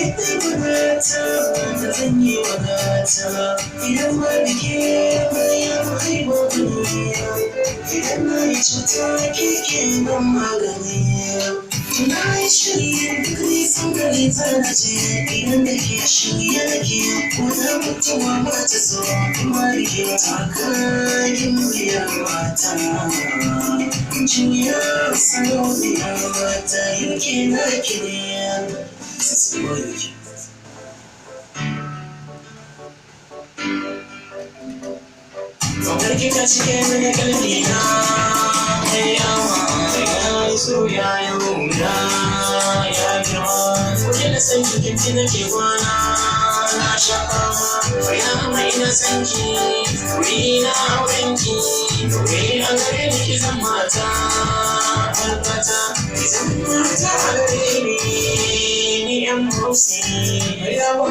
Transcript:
Ita wadata da zan yi wadata idan ma da ke bayan haiba wani idan na yi cuta keke ban magani. Na yi shirya duk nisan gari zana je idan da ke shirya ke wata mutuwa ba ta zo kuma da ke takakin biya mata. Juya sarauniya mata yake na kiriya. Kaunar kika cike mini kalbi na mai yawa ya yi soya ya hura ya girma kuje da san jikin nake kwana na shakawa bayan mai na sanki wuri na aurenki wuri a gare ni ki zan mata alkata ki zan mata a gare ni yan hausi yawa